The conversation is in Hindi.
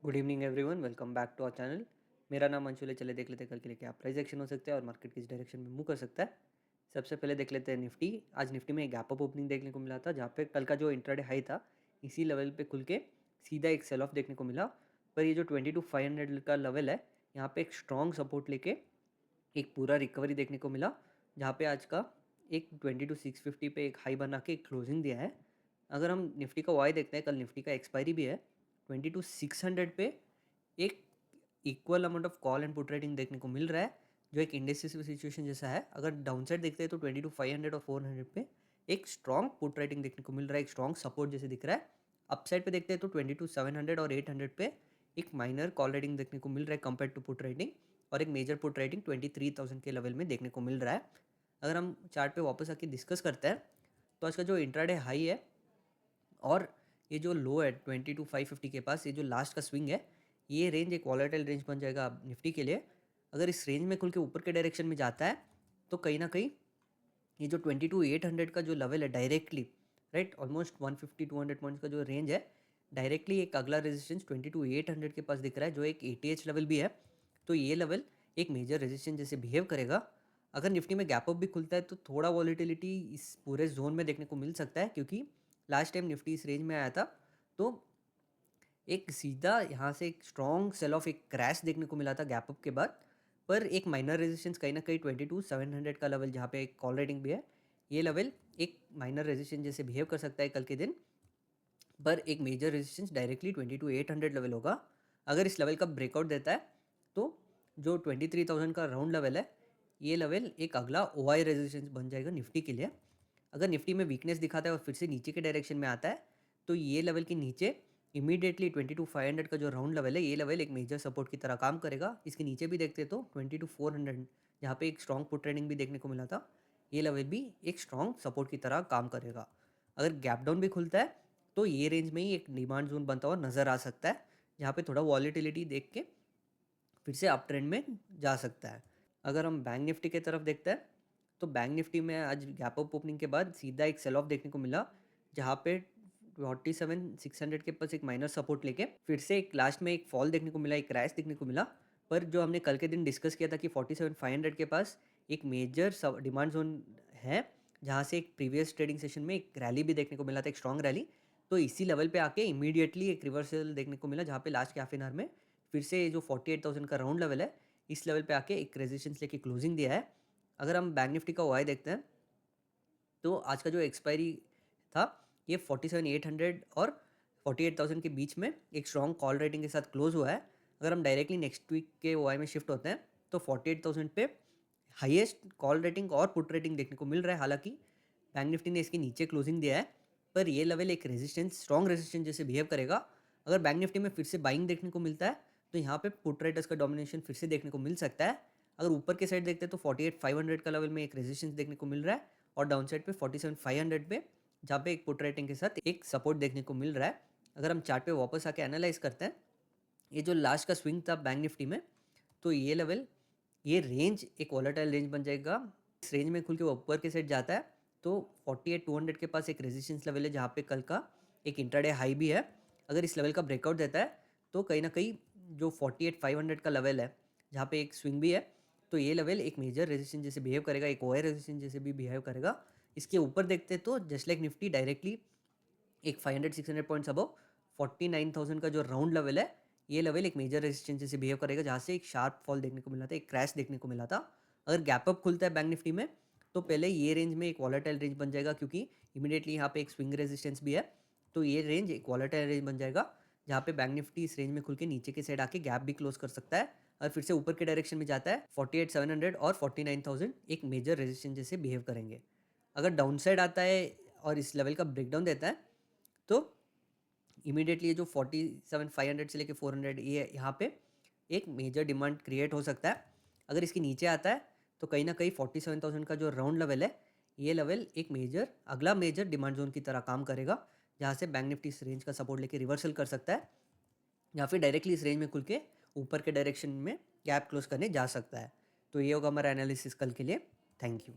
Good evening everyone, welcome back to our channel. मेरा नाम अंशुल है। चले देख लेते हैं कल के लिए क्या प्राइस एक्शन हो सकता है और मार्केट किस डायरेक्शन में मूव कर सकता है। सबसे पहले देख लेते हैं निफ्टी। आज निफ्टी में एक गैप अप ओपनिंग देखने को मिला था, जहाँ पे कल का जो इंट्राडे हाई था इसी लेवल पे खुल के सीधा एक सेल ऑफ देखने को मिला। पर ये जो 22,500 का लेवल है, यहाँ पे एक स्ट्रॉन्ग सपोर्ट लेके एक पूरा रिकवरी देखने को मिला, जहाँ पे आज का एक 22,650 पे एक हाई बना के एक क्लोजिंग दिया है। अगर हम निफ्टी का वाई देखते हैं, कल निफ्टी का एक्सपायरी भी है। 22,600 पे एक equal amount of call and put rating देखने को मिल रहा है, जो एक इंडेसिसिव सिचुएशन जैसा है। अगर डाउनसाइड देखते हैं तो 22,500 और 400 पे एक स्ट्रॉन्ग पुट रेटिंग देखने को मिल रहा है, एक स्ट्रॉन्ग सपोर्ट जैसे दिख रहा है। अपसाइड पे देखते हैं तो 22,700 और 800 पे एक माइनर कॉल रेटिंग देखने को मिल रहा है कंपेयर टू पुट रेटिंग, और एक मेजर पुट रेटिंग 23,000 के लेवल में देखने को मिल रहा है। अगर हम चार्ट पे वापस आके डिस्कस करते हैं तो आज का जो इंट्राडे हाई है और ये जो लो है 22,550 के पास, ये जो लास्ट का स्विंग है, ये रेंज एक वॉलेटाइल रेंज बन जाएगा निफ्टी के लिए। अगर इस रेंज में खुल के ऊपर के डायरेक्शन में जाता है तो कहीं ना कहीं ये जो 22,800 का जो लेवल है डायरेक्टली, राइट, ऑलमोस्ट 150-200 पॉइंट्स का जो रेंज है, डायरेक्टली एक अगला रेजिस्टेंस 22,800 के पास दिख रहा है, जो एक एटीएच लेवल भी है। तो ये लेवल एक मेजर रेजिस्टेंस जैसे बिहेव करेगा। अगर निफ्टी में गैप अप भी खुलता है तो थोड़ा वॉलीटिलिटी इस पूरे जोन में देखने को मिल सकता है, क्योंकि लास्ट टाइम निफ्टी इस रेंज में आया था तो एक सीधा यहाँ से एक स्ट्रॉन्ग सेल ऑफ, एक क्रैश देखने को मिला था गैप अप के बाद। पर एक माइनर रेजिस्टेंस कहीं ना कहीं 22,700 का लेवल, जहाँ पे एक कॉल रेटिंग भी है, ये लेवल एक माइनर रेजिस्टेंस जैसे बिहेव कर सकता है कल के दिन। पर एक मेजर रेजिस्टेंस डायरेक्टली 22,800 लेवल होगा। अगर इस लेवल का ब्रेकआउट देता है तो जो 23,000 का राउंड लेवल है, ये लेवल एक अगला ओआई रेजिस्टेंस बन जाएगा निफ्टी के लिए। अगर निफ्टी में वीकनेस दिखाता है और फिर से नीचे के डायरेक्शन में आता है तो ये लेवल के नीचे इमीडिएटली 22,500 का जो राउंड लेवल है, ये लेवल एक मेजर सपोर्ट की तरह काम करेगा। इसके नीचे भी देखते तो 22,400, जहाँ पे एक स्ट्रॉन्ग पुट ट्रेडिंग भी देखने को मिला था, ये लेवल भी एक स्ट्रॉन्ग सपोर्ट की तरह काम करेगा। अगर गैप डाउन भी खुलता है तो ये रेंज में ही एक डिमांड जोन बनता हुआ नज़र आ सकता है, जहाँ पे थोड़ा वॉलीटिलिटी देख के फिर से अप ट्रेंड में जा सकता है। अगर हम बैंक निफ्टी की तरफ देखते हैं तो बैंक निफ्टी में आज गैप अप ओपनिंग के बाद सीधा एक सेल ऑफ देखने को मिला, जहाँ पे 47,600 के पास एक माइनर सपोर्ट लेके फिर से एक लास्ट में एक फॉल देखने को मिला, एक क्रैश देखने को मिला। पर जो हमने कल के दिन डिस्कस किया था कि 47,500 के पास एक मेजर डिमांड जोन है, जहाँ से एक प्रीवियस ट्रेडिंग सेशन में एक रैली भी देखने को मिला था, एक स्ट्रॉन्ग रैली। तो इसी लेवल पे आके इमीडिएटली एक रिवर्सल देखने को मिला, जहाँ पे लास्ट के हाफ एन आवर में फिर से जो 48,000 का राउंड लेवल है, इस लेवल पे आके एक रेजिस्टेंस लेके क्लोजिंग दिया है। अगर हम बैंक निफ्टी का वाई देखते हैं तो आज का जो एक्सपायरी था, ये 47,800 और 48,000 के बीच में एक स्ट्रॉन्ग कॉल रेटिंग के साथ क्लोज हुआ है। अगर हम डायरेक्टली नेक्स्ट वीक के वाई में शिफ्ट होते हैं तो 48,000 पे हाईएस्ट कॉल रेटिंग और पुट रेटिंग देखने को मिल रहा है। हालांकि बैंक निफ्टी ने इसके नीचे क्लोजिंग दिया है, पर ये लेवल एक रेजिस्टेंस, स्ट्रॉन्ग रेजिस्टेंस जैसे बिहेव करेगा। अगर बैंक निफ्टी में फिर से बाइंग देखने को मिलता है तो यहाँ पे पुट राइटर्स का डोमिनेशन फिर से देखने को मिल सकता है। अगर ऊपर के साइड देखते हैं तो 48,500 का लेवल में एक रेजिस्टेंस देखने को मिल रहा है, और डाउन साइड पे 47,500 पे, जहाँ पे एक पुट राइटिंग के साथ एक सपोर्ट देखने को मिल रहा है। अगर हम चार्ट पे वापस आके एनालाइज करते हैं, ये जो लास्ट का स्विंग था बैंक निफ्टी में, तो ये लेवल, ये रेंज एक वॉलेटाइल रेंज बन जाएगा। इस रेंज में खुल के ऊपर के साइड जाता है तो 48,200 के पास एक रेजिस्टेंस लेवल है, जहाँ पे कल का एक इंट्राडे हाई भी है। अगर इस लेवल का ब्रेकआउट देता है तो कहीं ना कहीं जो 48,500 का लेवल है, जहाँ पे एक स्विंग भी है, तो ये लेवल एक मेजर रेजिस्टेंस जैसे बिहेव करेगा, एक ओआई रेजिस्टेंस जैसे भी बिहेव करेगा। इसके ऊपर देखते तो जस्ट लाइक निफ्टी डायरेक्टली एक 500-600 पॉइंट्स अबव 49,000 का जो राउंड लेवल है, ये लेवल एक मेजर रेजिस्टेंस जैसे बिहेव करेगा, जहाँ से एक शार्प फॉल देखने को मिला था, एक क्रैश देखने को मिला था। अगर गैप अप खुलता है बैंक निफ्टी में तो पहले ये रेंज में एक वॉलेटाइल रेंज बन जाएगा, क्योंकि इमीडिएटली यहाँ पे एक स्विंग रेजिस्टेंस भी है। तो ये रेंज एक वॉलेटाइल रेंज बन जाएगा, जहाँ पे बैंक निफ्टी इस रेंज में खुल के नीचे के साइड आके गैप भी क्लोज कर सकता है, और फिर से ऊपर के डायरेक्शन में जाता है 48,700 और 49,000 एक मेजर रेजिस्टेंस जैसे बिहेव करेंगे। अगर डाउन साइड आता है और इस लेवल का ब्रेकडाउन देता है तो इमीडिएटली ये जो 47,500 से लेके 400, ये यहाँ पे एक मेजर डिमांड क्रिएट हो सकता है। अगर इसके नीचे आता है तो कहीं ना कहीं 47,000 का जो राउंड लेवल है, ये लेवल एक मेजर, अगला मेजर डिमांड जोन की तरह काम करेगा, जहाँ से बैंक निफ्टी इस रेंज का सपोर्ट लेके रिवर्सल कर सकता है, या फिर डायरेक्टली इस रेंज में खुल के ऊपर के डायरेक्शन में गैप क्लोज करने जा सकता है। तो ये होगा हमारा एनालिसिस कल के लिए। Thank you.